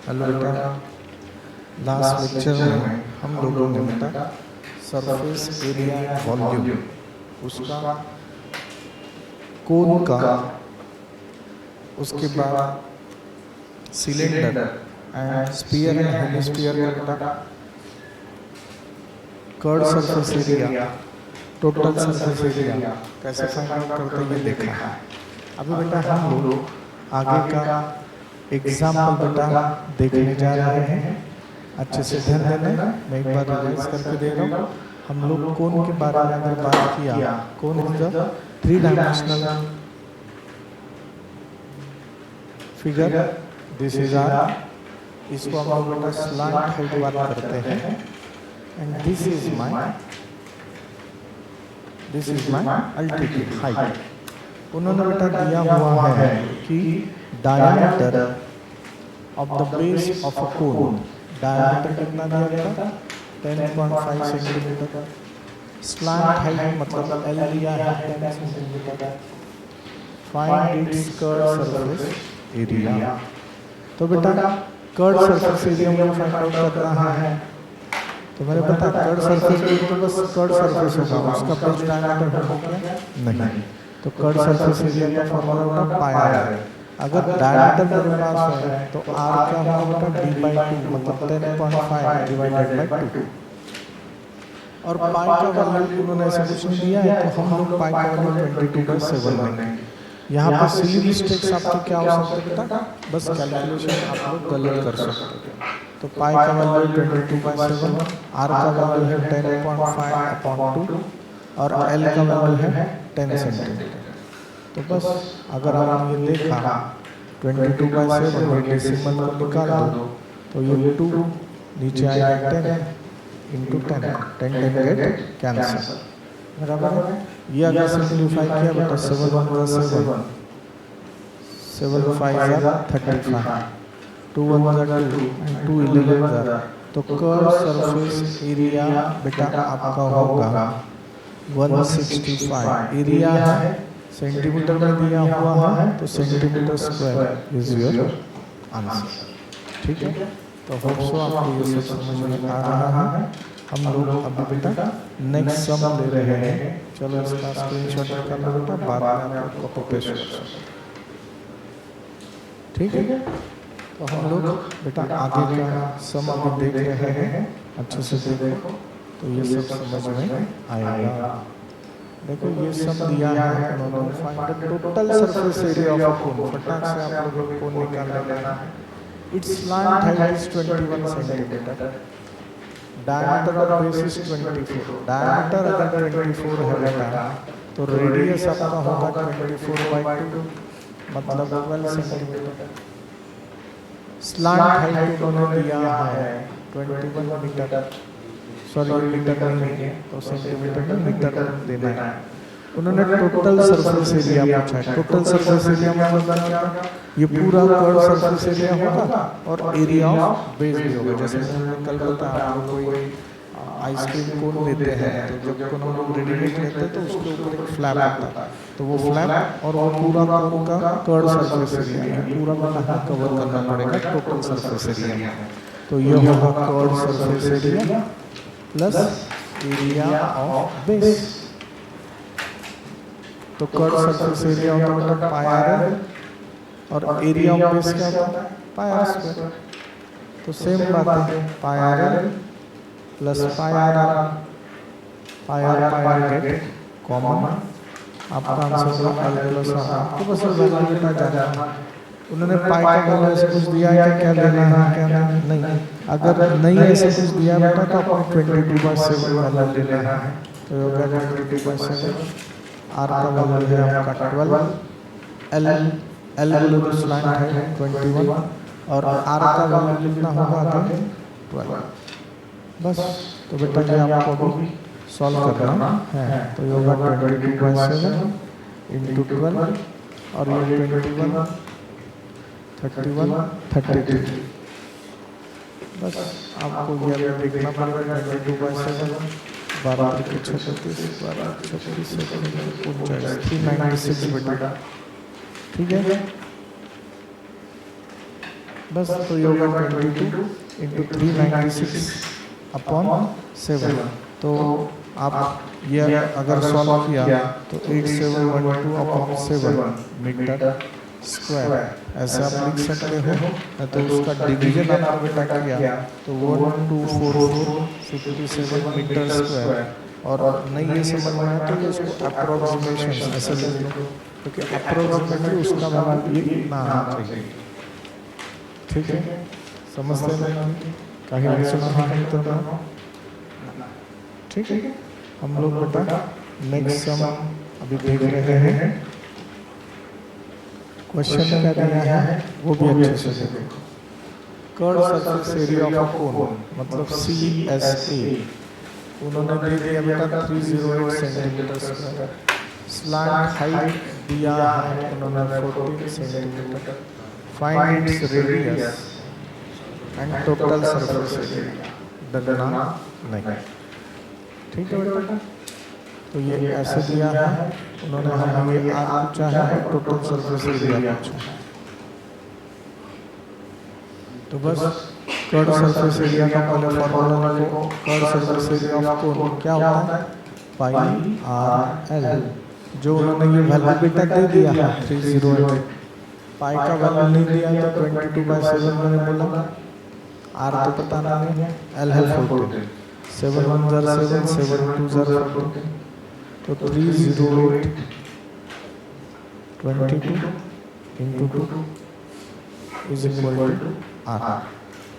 Hello बेटा, last lecture में हम लोगों ने बेटा सरफेस एरिया एंड वॉल्यूम उसका कोन का, उसके बाद cylinder and sphere and hemisphere का बेटा curve surface area, total surface area कैसे फाइंड आउट करते हैं ये देखा है। अभी बेटा हम लोग आगे का एग्जाम्पल बेटा देखने जा रहे हैं। अच्छे से ध्यान देना, मैं एक बार रिवाइज करके दे रहा हूँ। हम लोग कोन के बारे में अगर बात किया, cone is the 3 dimensional figure, this is R, इसको हम लोग बेटा स्लांट हाइट बात करते हैं। And this is my altitude height. उन्होंने बेटा दिया हुआ है कि diameter of the base of a cone, diameter कितना दिया गया, 10.5 सेंटीमीटर। स्लांट हाइट मतलब एल दिया है 10 centimetre. Find its curve surface area. तो बेटा कर्व सरफेस एरिया मुझे फाइंड आउट करना है। तो मैंने पता कर्व सरफेस एरिया तो बस कर्व सरफेस होगा, उसका बेस डायमीटर होगा क्या? नहीं। तो कर्व सरफेस एरिया का फॉर्मूला होता पाई आर। अगर डायमीटर मेरे पास है तो आर क्या होगा बेटा, d/2 मतलब 10.5 डिवाइडेड बाय 2। और पाई का वैल्यू उन्होंने ऐसा कुछ नहीं दिया है, तो हम लोग पाई का वैल्यू 22/7 लेंगे। यहाँ पर सिली मिस्टेक्स आपके क्या हो सकते हैं बेटा, बस कैलकुलेशन आप लोग गलत कर सकते हैं। तो पाई का वैल्यू 22/7, आर का वैल्यू है 10.5/2 और एल का वैल्यू है 10 सेंटीमीटर। तो बस अगर आपने ये देखा 22/7 डेसिमल को निकाल दो तो ये 2 नीचे आएगा 10 इंटू 10, 10 गेट कैंसिल, बराबर है। ये अगर सिंप्लीफाई किया बेटा 7 1 + 7, 7 5 35, 2 1 2 एंड 2 11। तो कर्व सरफेस एरिया बेटा आपका होगा 165। एरिया है सेंटीमीटर में दिया हुआ है, तो centimetre square is your answer. ठीक है, तो होप सो आपको ये सब समझ में आ रहा है। हम लोग अभी बेटा नेक्स्ट सम ले रहे हैं। चलो इसका स्क्रीनशॉट निकाल लो बेटा, बाद में आप लोग कॉपी पेस्ट कर सकते हैं। ठीक है, तो हम लोग बेटा आगे का सम अभी देख रहे हैं। अच्छे से देखो तो ये सब समझ में आएगा। देखो ये सब दिया है उन्होंने, find the total surface area of a cone. फटाक से आप लोगों को कोन निकाल लेना है। Its slant height is 21 centimetre, diameter of base is 24। Diameter अगर 24 है बेटा तो रेडियस आपका होगा 24/2 मतलब 12 सेंटीमीटर। स्लांट हाइट उन्होंने दिया है 21 मीटर, सॉरी मीटर नहीं है तो सेंटीमीटर में मीटर देना है। उन्होंने टोटल सरफेस एरिया पूछा है। टोटल सरफेस एरिया मतलब क्या, ये पूरा कर्व सरफेस एरिया होगा और एरिया ऑफ बेस भी होगा। जैसे मैंने कल बताया, आप लोग कोई आइसक्रीम कोन लेते हैं तो जब कोन हम लोग रेडीमेड लेते हैं तो उसके ऊपर एक फ्लैप होता है, तो वो फ्लैप और वो पूरा कोन का कर्व सरफेस एरिया है, पूरा बना कवर करना पड़ेगा टोटल सरफेस एरिया। तो ये होगा curve surface area plus area of base. तो कर्व सरफेस एरिया होता है पाई आर और एरिया ऑफ बेस क्या होता है पाई आर स्क्वायर। तो सेम बात है, pi R plus pi R get common, आपका आंसर होगा एल प्लस आर। आपको बस वैल्यू बेटा जानना है। उन्होंने पाई का वैल्यू ऐसे कुछ दिया है क्या लेना है क्या नहीं। अगर नहीं ऐसे कुछ दिया बेटा तो आपको 22/7 वैल्यू लेना है। तो होगा 22/7, आर का वैल्यू है आपका 12, एल बोले तो स्लांट है 21 और आर का वैल्यू कितना होगा आगे 12। बस तो बेटा ये आपको अभी सॉल्व करना है। तो ये होगा 22/7 इंटू 12 और ये 21 31 33। बस आपको ये अभी देखना पड़ेगा 22/7, 12 36 12 36 396 बेटा। ठीक है, बस तो ये होगा 22 इंटू 396 अपॉन 7। तो आप ये अगर सॉल्व किया तो 8712 अपॉन 7 मीटर स्क्वायर ऐसे आप लिख सकते हो। तो उसका डिवीजन आपने बेटा किया तो 124457 मीटर स्क्वायर। और नहीं ये समझ में आया तो ये उसको अप्रोक्सीमेशन ऐसे लिख लो, क्योंकि अप्रोक्सीमेटली उसका वैल्यू ये इतना आना चाहिए। ठीक है, समझते हैं कहीं ठीक है। हम लोग बेटा नेक्स्ट सम अभी देख रहे हैं। क्वेश्चन क्या दिया है वो भी अच्छे से देखो। Curve surface area of a cone मतलब CSA उन्होंने दे दिया बेटा 308 सेंटीमीटर स्क्वायर। स्लैंट हाइट दिया है उन्होंने 14 centimetre. Find its radius and total surface area. डरना नहीं, ठीक है बेटा। तो ये ऐसे दिया है उन्होंने, हमें ये आर पूछा है, टोटल सरफेस एरिया पूछा है। तो बस कर्व सरफेस एरिया का पहले फॉर्मूला लिखो। कर्व सरफेस एरिया ऑफ कोन क्या होता है? Pi R L. जो उन्होंने ये वैल्यू बेटा दे दिया है 308। पाई का वैल्यू नहीं दिया तो 22/7 मैंने बोला। आर तो पता नहीं है, एल है 14। 7 1 जार 7, 7 2 जार 14। तो 308 22 into 2 is equal to R.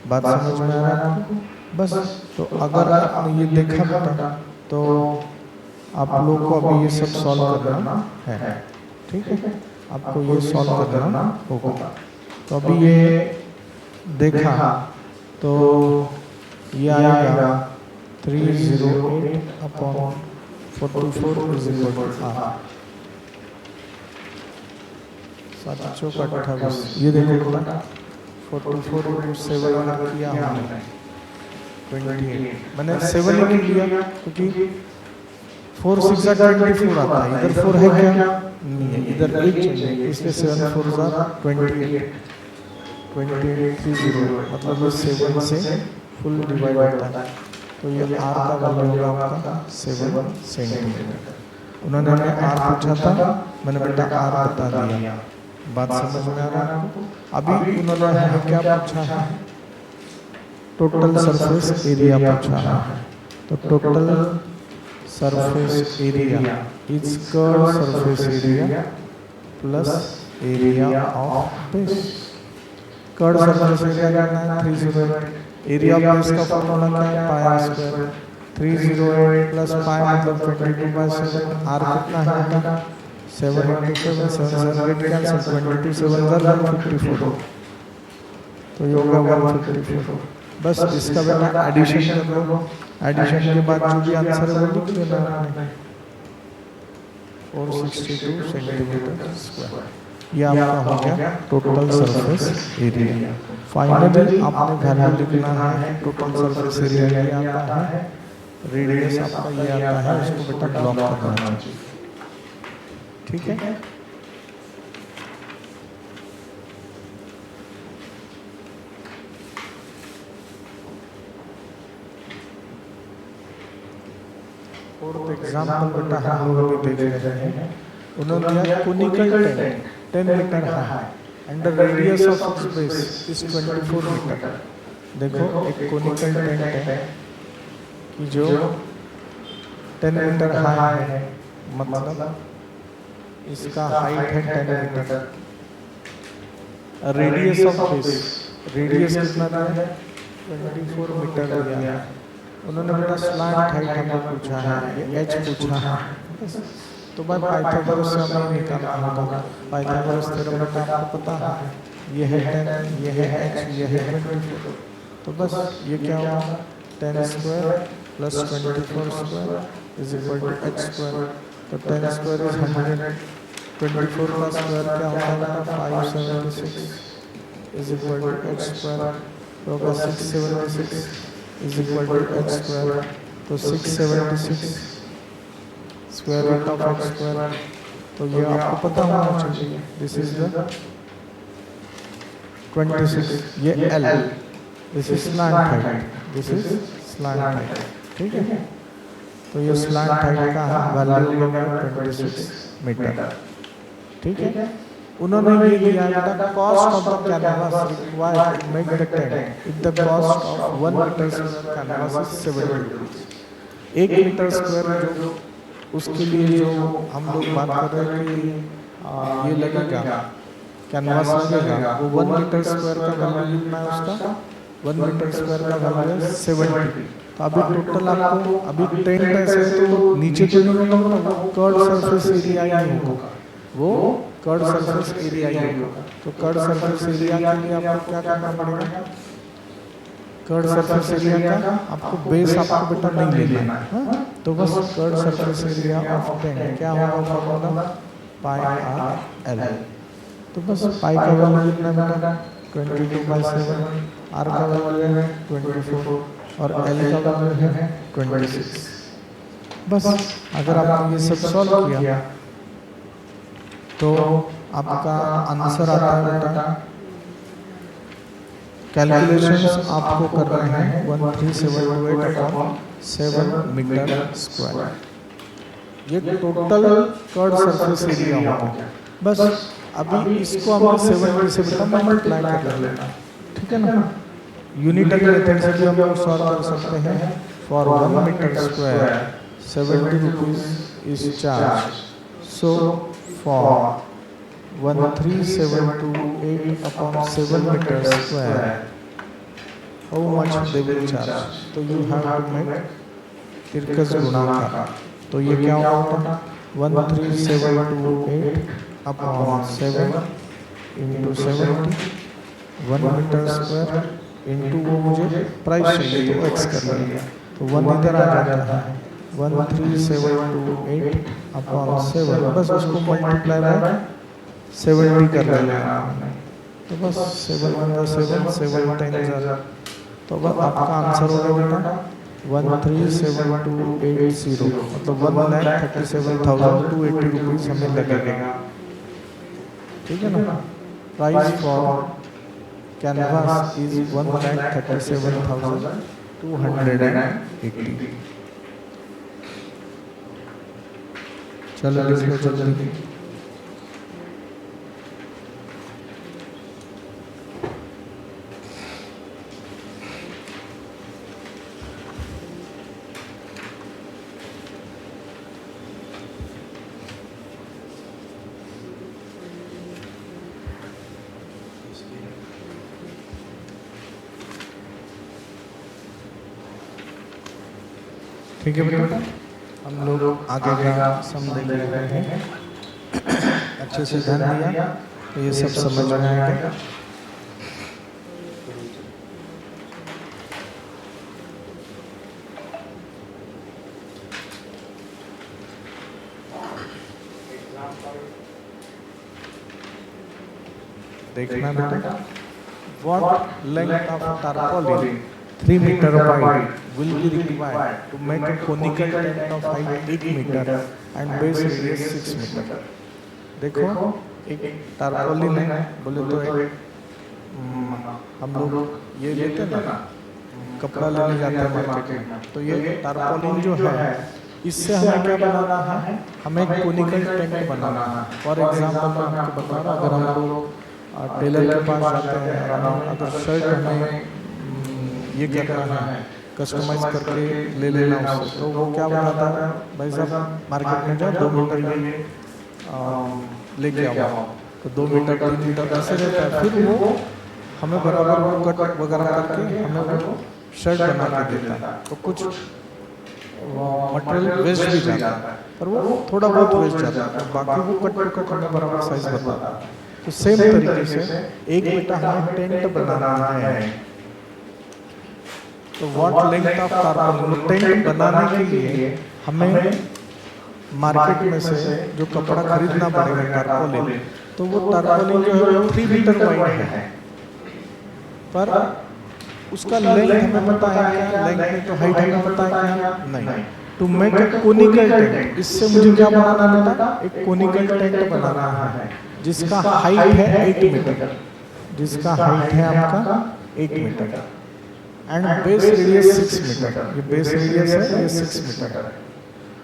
बात समझ में आ रहा है आपको? बस तो अगर आपने ये देखा बेटा तो आप लोग को अभी ये सब सॉल्व करना है, ठीक है। आपको ये सॉल्व करना होगा। तो अभी ये देखा तो ये आएगा 308 upon 44 is equal to R. 7 चौक 28। ये देखो बेटा 44 इंटू 7 अगर किया हमने 28, मैंने 7 ही लिया क्योंकि 4 6 24 आता है। इधर 4 है क्या? नहीं है, इधर 8 चाहिए, इसलिए 7 4 28 28 मतलब ये 7 से फुल डिवाइड होता है। तो ये आर का वैल्यू होगा आपका 7 सेंटीमीटर। उन्होंने हमें आर पूछा था, मैंने बेटा आर बता दिया। बात समझ में आ रहा है आपको? अभी उन्होंने हमें क्या पूछा है? टोटल सरफेस एरिया पूछा है। तो total surface area is curve surface area plus area of base. Curve surface area कितना है? 308। एरिया ऑफ बेस का फॉर्मूला क्या है? Pi R square. 308 plus pi मतलब 22/7। आर कितना है बेटा? 7 इंटू 7, 7 7 कैंसिल, 22 7 154। तो ये होगा 154। बस इसका बेटा एडिशन कर लो। एडिशन के बाद जो भी आंसर है वो लिख लेना आपने। 462 सेंटीमीटर स्क्वायर। ये आपका हो गया टोटल सरफेस एरिया। फाइनली आपने वैल्यू लिखना है टोटल सरफेस एरिया ये आता है, रेडियस आपका ये आता है, उसको बेटा ब्लॉक करना चाहिए, ठीक है। फोर्थ एग्जांपल बेटा हम लोग अभी देख रहे हैं। उन्होंने दिया conical tent 10 metre high and the radius of its base is 24 metre. देखो एक कोनिकल टेंट है कि जो 10 मीटर हाई है, मतलब इसका हाइट है 10 metre. Radius of base, radius कितना है? 24 मीटर दिया है। उन्होंने बेटा स्लैंट हाइट हमें पूछा है, ये एच पूछा है। तो भाई पाइथागोरस से हमें निकालना होगा। पाइथागोरस थ्योरम बेटा आपको पता है, ये है 10, ये है एच, ये है 24। तो बस ये क्या होगा? 10 square plus 24 square is equal to H square. तो 10 स्क्वायर इज 100, 24 का स्क्वायर क्या होता है बेटा? 576 is equal to H square. तो होगा 676 is equal to H square. तो 676 square root of H square. तो ये आपको पता होना चाहिए, दिस इज द 26, ये L, this is slant height, this is slant height, ठीक है। तो ये स्लैंट हाइट का वैल्यू हो गया 26 मीटर, ठीक है। उन्होंने ये दिया बेटा cost of the canvas required to make the tent if the cost of 1 metre square canvas is 70 rupees. 1 metre square जो उसके लिए जो हम लोग बात कर रहे हैं कि ये लगेगा कैनवास लगेगा, वो 1 मीटर स्क्वायर का वैल्यू कितना है उसका, 1 मीटर स्क्वायर का वैल्यू है 70। तो अभी टोटल आपको अभी टेंट ऐसे तो नीचे तो नहीं होगा, वो कर्ड सरफेस एरिया ही होगा, वो कर्ड सरफेस एरिया ही होगा। तो कर्ड सरफेस एरिया के लिए आपको क्या करना पड़ेगा, कर्ड सरफेस एरिया का आपको बेस आपको बेटा नहीं लेना है, तो बस curved surface area of tent क्या होगा फॉर्मूला पाई आर एल। तो बस पाई का वैल्यू कितना बेटा 22/7, आर का वैल्यू है 24 और एल का वैल्यू है 26। बस अगर आपने ये सब सॉल्व किया तो आपका आंसर आता है बेटा, कैलकुलेशंस आपको करना है 13728/7 मीटर स्क्वायर। ये टोटल कर्ड सरफेस एरिया होगा। बस अभी इसको हम 70 से बेटा मल्टीप्लाई कर लेना, ठीक है ना। यूनिटरी मेथड से भी हम लोग सॉल्व कर सकते हैं। For 1 metre square 70 rupees is charge, so for 13728/7 meter square how much they will charge। तो you have to make तिरकस गुणाकार, तो ये क्या होगा 13728/7 into 70, 1 मीटर स्क्वायर इंटू वो मुझे प्राइस चाहिए तो एक्स कर लिया, तो 1 इधर आ जाता है 13728/7, बस उसको मल्टीप्लाई बाय 70 कर लेना आपने, तो बस 7 × 7 7 × 10, तो बस आपका आंसर होगा बेटा 137,280, मतलब 1,37,280 रुपीज हमें लगेगा, ठीक है ना। Price for canvas is 1,37,280। चलो लिख लो जल्दी। ठीक है बेटा, हम लोग आगे का सम देख रहे हैं, अच्छे से ध्यान दिया तो ये सब समझ में आएगा। देखना बेटा, what length of tarpaulin 3 metre wide will be required to make a conical tent of height 8 metre and base radius 6 metre. देखो एक टारपॉलिन है, बोले तो एक हम लोग ये लेते ना कपड़ा लेने जाते हैं मार्केट में, तो ये टारपॉलिन जो है इससे हमें क्या बनाना है, हमें एक कोनिकल टेंट बनाना है। फॉर एग्जांपल मैं आपको बता रहा हूँ, अगर हम लोग टेलर के पास जाते हैं, अगर शर्ट हमें ये करना है कस्टमाइज करके ले लेना उससे, तो वो क्या बताता है भाई साहब मार्केट में जाओ 2 मीटर लेके आओ, तो 2 मीटर 3 मीटर ऐसे रहता है, फिर वो हमें बराबर वो कट वगैरह करके हमें वो शर्ट बना के देता है। तो कुछ मटेरियल वेस्ट भी जाता है, पर वो थोड़ा बहुत वेस्ट जाता है, बाकी वो कट हमें बराबर साइज बताता है। तो सेम तरीके से एक बेटा हमें टेंट बनाना है, तो व्हाट लेंथ ऑफ टारपॉलिन, टेंट बनाने के लिए हमें मार्केट में से जो कपड़ा खरीदना पड़ेगा टारपॉलिन, तो वो टारपॉलिन जो है 3 मीटर वाइड है, पर उसका लेंथ हमें पता है क्या, लेंथ में तो हाइट हमें पता है क्या नहीं। To make a conical tent, इससे मुझे क्या बनाना बेटा, एक कोनिकल टेंट बनाना है जिसका हाइट है 8 मीटर, जिसका हाइट है आपका 8 metre and base radius 6 metre. ये बेस रेडियस है, ये 6 मीटर है।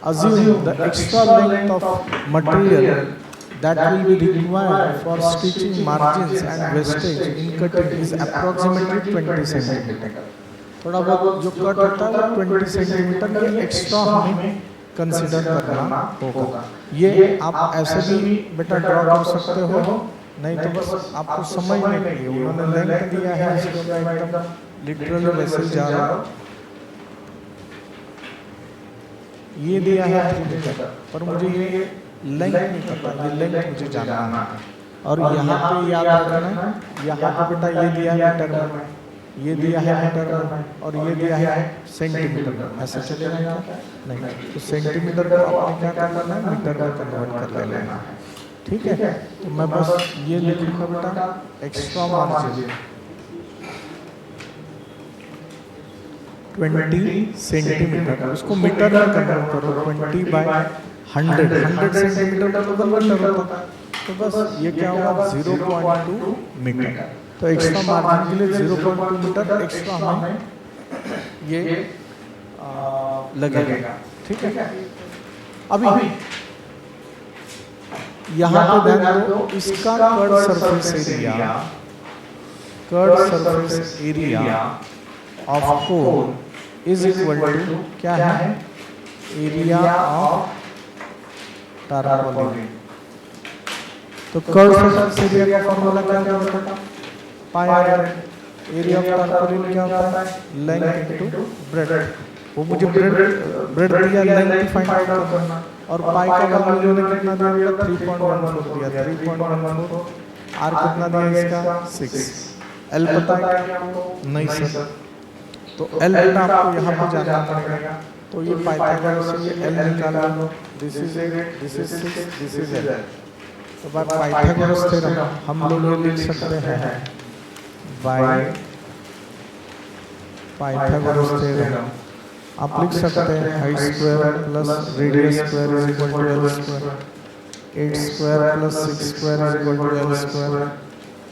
Assume the extra length of material that will be required for stitching margins and wastage in cutting is approximately 20 centimetre. थोड़ा बहुत जो कट होता है वो 20 सेंटीमीटर ये एक्स्ट्रा हमें कंसिडर करना होगा। ये आप ऐसे भी बेटा ड्रॉ कर सकते हो, नहीं तो बस आपको समझने के लिए उन्होंने लेंथ दिया है, इसको मैं एकदम लिटरली वैसे ही जा रहा हूँ। ये दिया है 3 मीटर, पर मुझे ये लेंथ नहीं पता, ये लेंथ मुझे जानना है। और यहाँ पे याद रखना, यहाँ पे बेटा ये दिया है मीटर में, ये दिया है मीटर में, और ये दिया है सेंटीमीटर में। ऐसे चलेगा क्या? नहीं, तो सेंटीमीटर को आपने क्या करना है, मीटर में कन्वर्ट कर लेना है। ठीक है, तो मैं बस ये लिखूंगा बेटा एक्स्ट्रा मार्जिन 20 सेंटीमीटर, उसको मीटर में कन्वर्ट करो। 20 बाय 100 सेंटीमीटर तो 1 मीटर होता है, तो बस ये क्या होगा 0.2 मीटर। तो एक्स्ट्रा मार्जिन के लिए 0.2 मीटर एक्स्ट्रा हमें ये लगेगा। ठीक है, अभी यहाँ पे ध्यान दो, इसका curve surface area of cone is equal to क्या है, एरिया ऑफ टारपोलिन। तो कर्व सरफेस एरिया का फॉर्मूला क्या होता है, pi R. Area of tarpaulin क्या होता है, लेंथ इनटू ब्रेड्थ। वो मुझे ब्रेड्थ दिया, लेंथ फाइंड आउट करना, और पाई का वैल्यू उन्होंने कितना दिया, 3.14 दिया। 3.14 आर कितना दिया इसका 6। एल पता है क्या आपको? नहीं सर, तो एल बेटा आपको यहाँ पे जानना पड़ेगा। तो ये पाइथागोरस से ये एल निकाल लो, this is 8, this is 6, this is L. तो बाय पाइथागोरस थ्योरम हम लोग ये लिख सकते हैं, बाय पाइथागोरस थ्योरम आप लिख सकते हैं height square plus radius square is equal to L square, 8 square plus 6 square is equal to L square,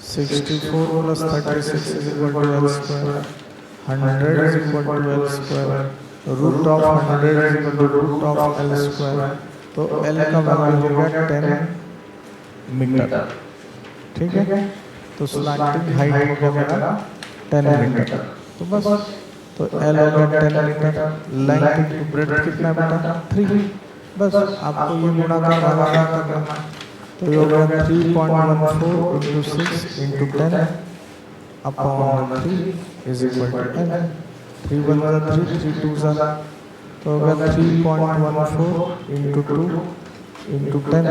64 plus 36 is equal to L square, 100 is equal to L square, root of 100 is equal to root of L square। तो L का value हो गया 10 metre. ठीक है, तो slanting height हो गया मेरा 10 मीटर। तो बस, तो L हो गया 10 मीटर, लेंथ इनटू ब्रेड्थ कितना बेटा 3। बस आपको ये गुणा करना, तो ये हो गया 3.14 into 6 into 10 upon 3 is equal to L. 3 1 3 3 2 तो होगा 3.14 into 2 into 10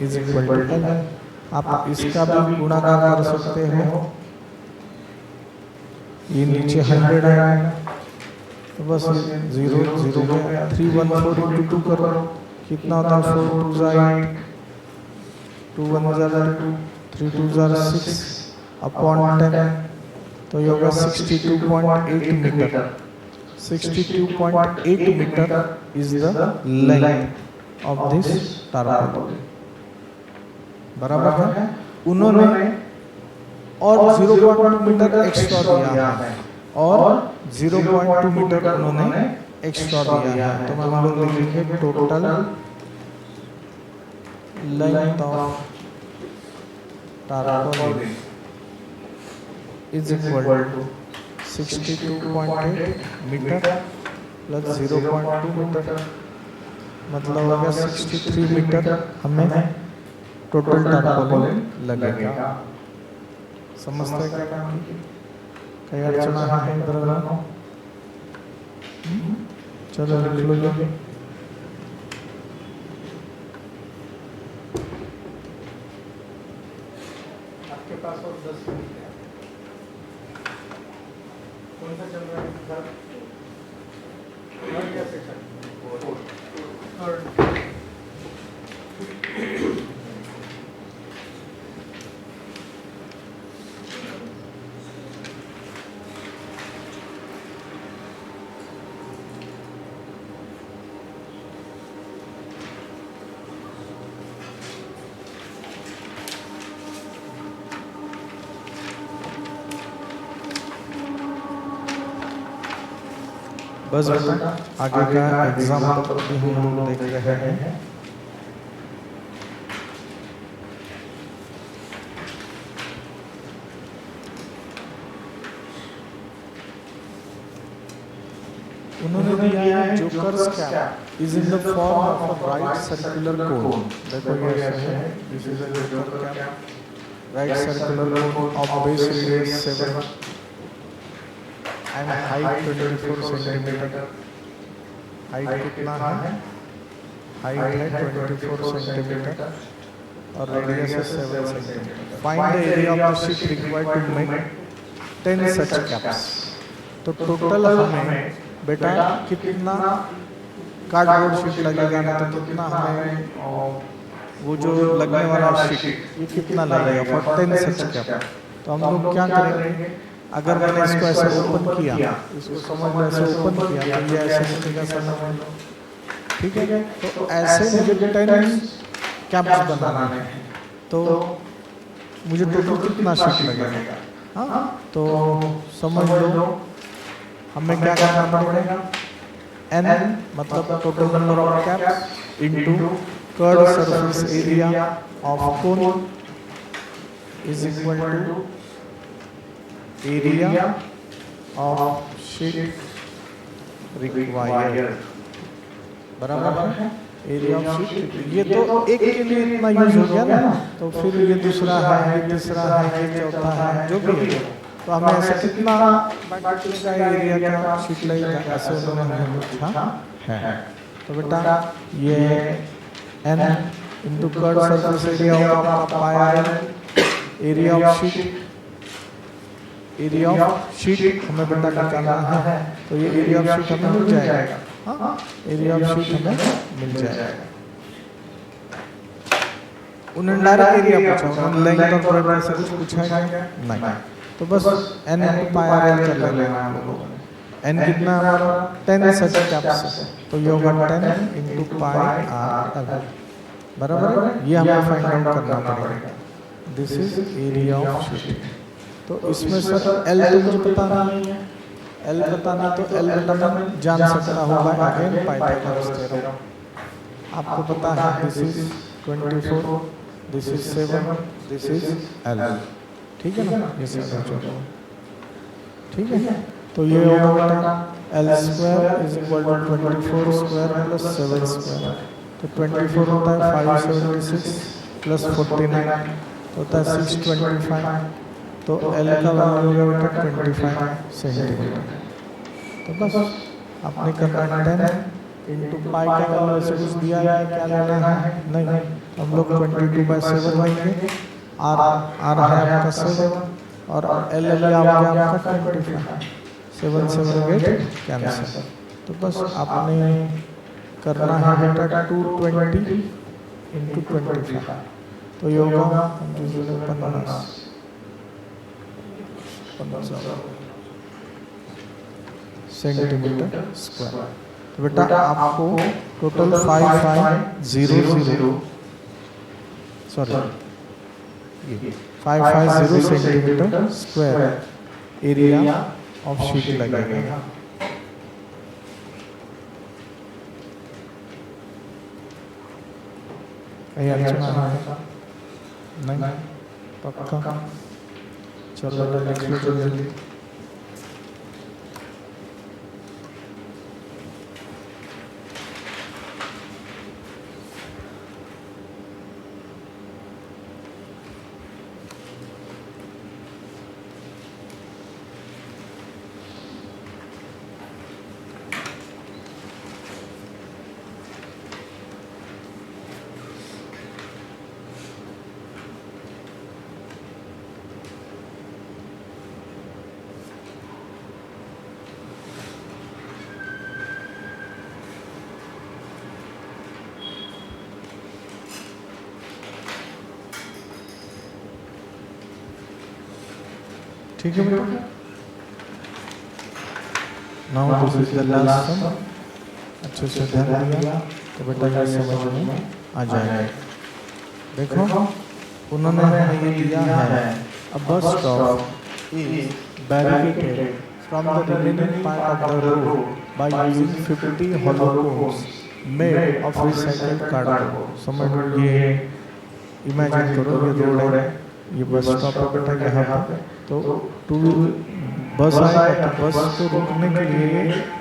is equal to L. आप इसका भी गुणाकार कर सकते हो, ये नीचे 100 आएगा, तो बस 0 0 गया। 314 इंटू 2 करो, कितना होता है 4 2 8, 2 1 2, 3 2 6 अपॉन 10, तो ये होगा 62.8 metre. 62.8 metre is the length of this tarpaulin. बराबर है, उन्होंने और 0.2 मीटर एक्स्ट्रा दिया है, और 0.2 मीटर उन्होंने एक्स्ट्रा दिया है। तो हम लोग लिखेंगे total length of tarpaulin is equal to 62.8 metre plus 0.2 metre, मतलब हो गया 63 मीटर हमें टोटल टारपोलिन लगेगा। समझते क्या कई अड़चना है इधर? चलो लिख लो ये। आपके पास और 10 मिनट है। कौन सा चल रहा है? क्या सेक्शन? बस बेटा आगे का एग्जाम्पल भी हम लोग देख रहे हैं। उन्होंने दिया है jokers cap is in the form of a right circular cone. देखो ये ऐसे है, this is a joker cap, right circular cone of base radius 7 and height 24 centimetre. Height कितना है? हाइट है 24 सेंटीमीटर और रेडियस है 7 centimetre. Find the area of the sheet required to make 10 such caps. तो टोटल हमें बेटा कितना cardboard sheet लगेगा ना, तो कितना हमें वो जो लगने वाला शीट ये कितना लगेगा फॉर 10 सच कैप। तो हम लोग क्या करेंगे, अगर मैंने इसको ऐसे ओपन किया, इसको समझ लो ऐसे ओपन किया तो ये ऐसे निकलेगा, समझ लो, ठीक है। तो ऐसे मुझे 10 कैप्स बनाने हैं, तो मुझे टोटल कितना शीट लगेगा? हाँ, तो समझ लो हमें क्या करना पड़ेगा, n मतलब total number of caps into curve surface area of cone is equal to area of sheet required, बराबर है एरिया ऑफ शीट। ये तो एक के लिए इतना यूज हो गया ना, तो फिर ये दूसरा है, ये तीसरा है, ये चौथा है, जो भी है। तो हमें ऐसे कितना का एरिया का शीट लगेगा, ऐसे उन्होंने हमें पूछा है। तो बेटा ये n into curve surface area of pi area of sheet, area of sheet हमें बेटा निकालना है। तो ये एरिया ऑफ शीट हमें मिल जाएगा। हाँ, एरिया ऑफ शीट हमें मिल जाएगा। उन्होंने डायरेक्ट एरिया पूछा, उन्होंने लेंथ और ब्रेड्थ से कुछ पूछा है नहीं। तो बस n into pi R L कर लेना हम लोगों ने। n कितना हमारा 10 सच कैप्स है, तो ये होगा 10 इंटू पाई आर एल, बराबर है। ये हमें फाइंड आउट करना पड़ेगा। This is area of sheet. तो इसमें सर एल तो मुझे पता नहीं है, एल पता नहीं, तो एल बेटा मैं जान सकता हूँ बाय अगेन पाइथागोरस थ्योरम। आपको पता है this is 24, this is 7, this is L, ठीक है ना, ये सब ठीक है। तो ये होगा बेटा L square is equal to 24 square plus 7 square. तो 24 होता है 576 प्लस 49 तो होता है 625। तो एल का वैल्यू होगा बेटा 25 सेंटीमीटर। तो बस आपने करना 10 इंटू पाई का वैल्यू ऐसे कुछ दिया है, क्या लेना है नहीं, हम लोग 22/7 लेंगे। आर है आपका 7 और एल आ गया आपका 25, 7 7 8 कैंसिल। तो बस आपने करना है बेटा 220 इंटू 25, तो ये होगा 50 सेंटीमीटर स्क्वायर। तो बेटा आपको total 550 centimetre square area of sheet लगेगा। नहीं पक्का, चलो लिख लो जल्दी। ठीक है बेटा, now this is the last sum. अच्छे से ध्यान दिया तो बेटा ये समझ में आ जाएगा। देखो उन्होंने हमें ये दिया है a bust of is barricaded from the remaining part of the road by using 50 hollow cones made of recycled cardboard. समझ लो ये इमेजिन करो ये रोड है, ये बस स्टॉप है बेटा यहाँ पे, तो बस आएगा तो बस को रुकने के लिए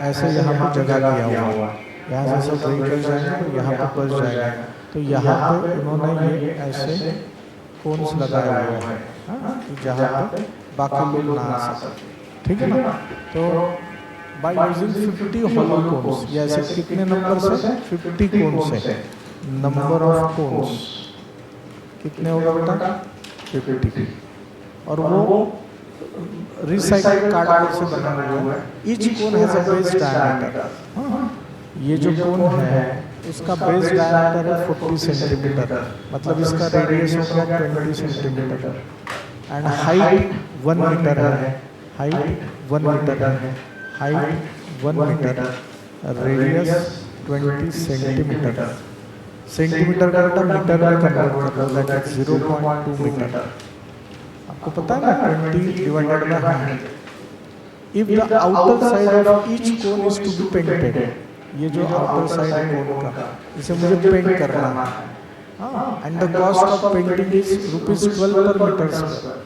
ऐसे यहाँ पे जगह किया हुआ है, यहाँ से सब व्हीकल जाएंगे तो यहाँ पे बस जाएगा, तो यहाँ पे उन्होंने ये ऐसे कोन्स लगाए हुए हैं, कि जहाँ पे बाकी लोग ना आ सके, ठीक है ना। तो बाय यूजिंग 50 hollow cones, ये ऐसे कितने नंबर से 50 कोन्स है, नंबर ऑफ कोन्स कितने होगा बेटा 50, और वो रिसाइकल्ड कार्डबोर्ड से बना हुआ है। Each cone has a base diameter, ये जो कोन है उसका बेस डायमीटर है 40 सेंटीमीटर, मतलब इसका रेडियस हो गया 20 सेंटीमीटर, एंड हाइट 1 मीटर है, हाइट 1 मीटर है, height 1 metre, radius 20 centimetre, centimetre का बेटा मीटर में कन्वर्ट कर लो, दैट इज 0.2 मीटर। आपको पता है ना 20 divided by 100। If the outer side of each cone is to be painted, ये जो आउटर साइड कोन का इसे मुझे पेंट करना है, and the cost of painting is ₹12 पर मीटर स्क्वायर,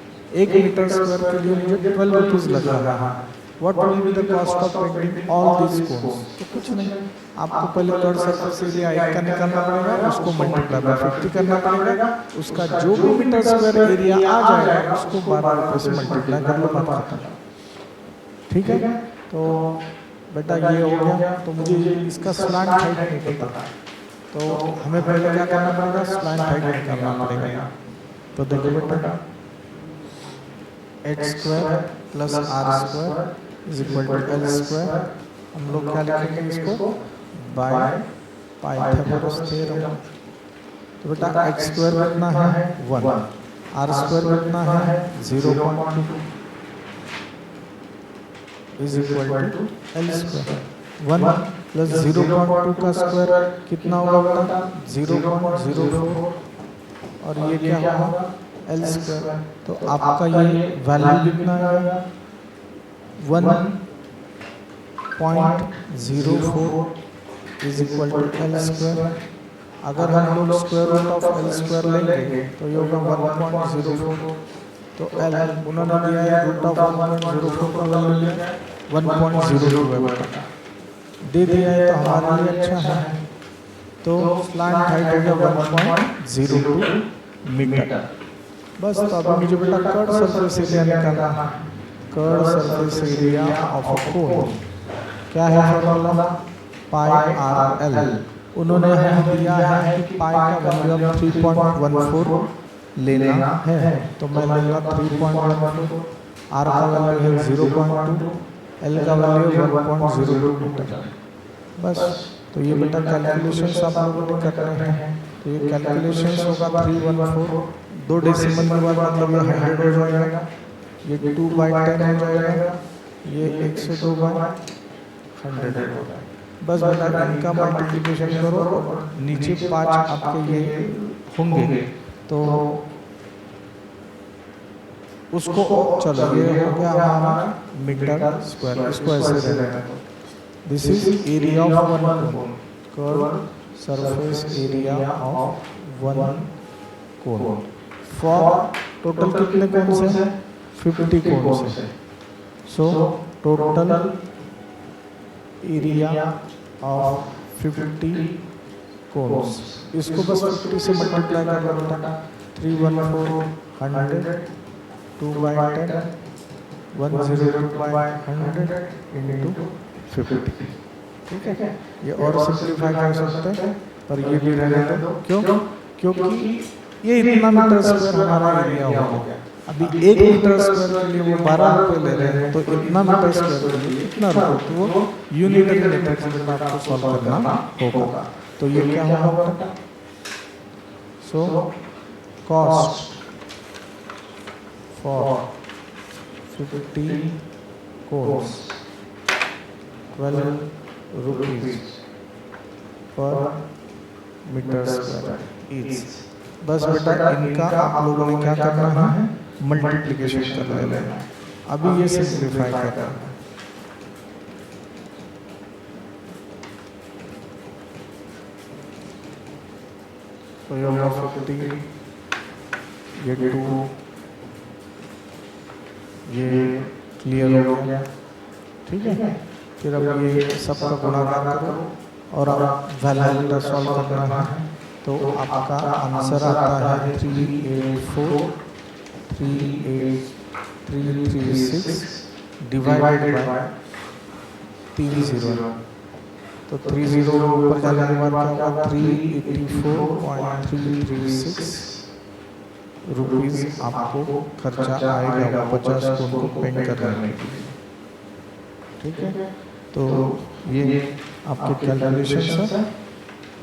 1 मीटर स्क्वायर के लिए मुझे 12 रुपीज लग रहा है। What will be the cost of painting all this cones? तो कुछ नहीं, आपको पहले कर्व सरफेस एरिया 1 का निकालना पड़ेगा, उसको मल्टीप्लाई बाय 50 करना पड़ेगा, उसका जो भी मीटर स्क्वायर एरिया आ जाएगा उसको 12 रुपए से मल्टीप्लाई कर लो, बात खत्म, ठीक है। तो बेटा ये हो गया, तो मुझे इसका स्लैंट हाइट नहीं पता, तो हमें पहले क्या करना पड़ेगा, स्लैंट हाइट निकालना पड़ेगा। तो देखो बेटा h square plus r square is equal to l square, हम लोग क्या लिखेंगे इसको, बाय पाइथागोरस थ्योरम। तो बेटा h स्क्वायर कितना है 1, r स्क्वायर कितना है 0.2 is equal to l square. 1 plus 0.2 का स्क्वायर कितना होगा बेटा 0.04, और ये क्या होगा l स्क्वायर। तो आपका ये वैल्यू कितना आएगा 1.04 is equal to l square. अगर हम लोग square root of l square लेंगे तो ये होगा 1.04, तो l उन्होंने दिया है रूट ऑफ 1.04 का वैल्यू लिया 1.02 है, दे दिया है तो हमारे लिए अच्छा है। तो स्लैंट हाइट हो गया 1.02 मीटर। बस तो अभी मुझे बेटा कर्व सरफेस एरिया निकालना है, curve surface area of a cone क्या है फॉर्मूला, पाई आर एल। उन्होंने हमें दिया है कि पाई का वैल्यू अब 3.14 लेना है, तो मैं लूँगा 3.14, आर का वैल्यू है 0.2, एल का वैल्यू 1.02 मीटर। बस तो ये बेटा कैलकुलेशंस आप लोगों ने करने हैं, तो ये कैलकुलेशंस होगा 314, 2 डेसिमल के बाद मतलब ये 100 हो जाएगा, ये 2/10 हो जाएगा, ये 102/100 हो जाएगा। बस बेटा इनका मल्टीप्लिकेशन करो और नीचे 5 आपके ये होंगे, तो उसको चलो ये हो गया हमारा मीटर स्क्वायर, इसको ऐसे रहने दो। This is area of one cone, curve surface area of one cone for total कितने कोन्स हैं 50 कोन्स हैं। So total area of 50 cones, इसको बस 50 से मल्टीप्लाई कर लो बेटा, 314 100 2/10 102/100 इंटू 50, ठीक है। ये और सिंप्लीफाई कर सकते हैं, पर ये भी रहने दो, क्यों, क्योंकि ये इतना मीटर स्क्वायर हमारा एरिया हो गया। अभी 1 मीटर स्क्वायर के लिए वो 12 रुपये ले रहे हैं, तो इतना मीटर स्क्वायर के लिए कितना रुपये, तो वो यूनिटरी मैट्रिक्स में आपको सॉल्व करना होगा। तो ये क्या होगा, so cost for 50 cones 12 rupees per metre square each. बस बेटा इनका आप लोगों ने क्या करना है, मल्टीप्लिकेशन कर लेना है। अभी ये सिंप्लीफाई करना है, तो ये होगा 50, ये 2, ये क्लियर हो गया। ठीक है, फिर अब ये सबका गुणाकार करो और आप वैल्यू सॉल्व करना है। तो आपका आंसर आता है 384,386 डिवाइडेड बाय 30। तो 30 ऊपर जाने के बाद क्या होगा, 384.336 रुपीज़ आपको खर्चा आएगा 50 को उनको पेंट करने के लिए। ठीक है, तो ये आपके कैलकुलेशन है,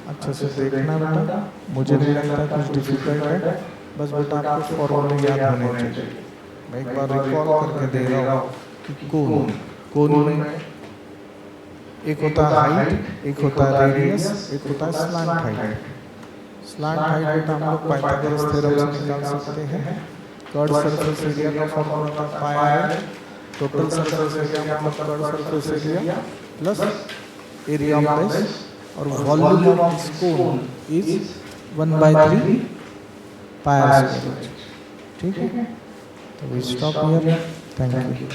अच्छे से देखना बेटा। मुझे नहीं लगता कुछ डिफिकल्ट है, बस बेटा आपको फॉर्मूले याद होने चाहिए। मैं एक बार रिकॉल करके दे रहा हूँ कि कोन में एक होता है हाइट, एक होता है रेडियस, एक होता है स्लैंट हाइट। स्लैंट हाइट बेटा हम लोग पाइथागोरस थ्योरम से निकाल सकते हैं। कर्व सरफेस एरिया का फॉर्मूला होता है pi R. Total surface area मतलब curve surface area plus area of base, और volume of this cone is 1/3 pi R square. ठीक है, तो we stop here. Thank you.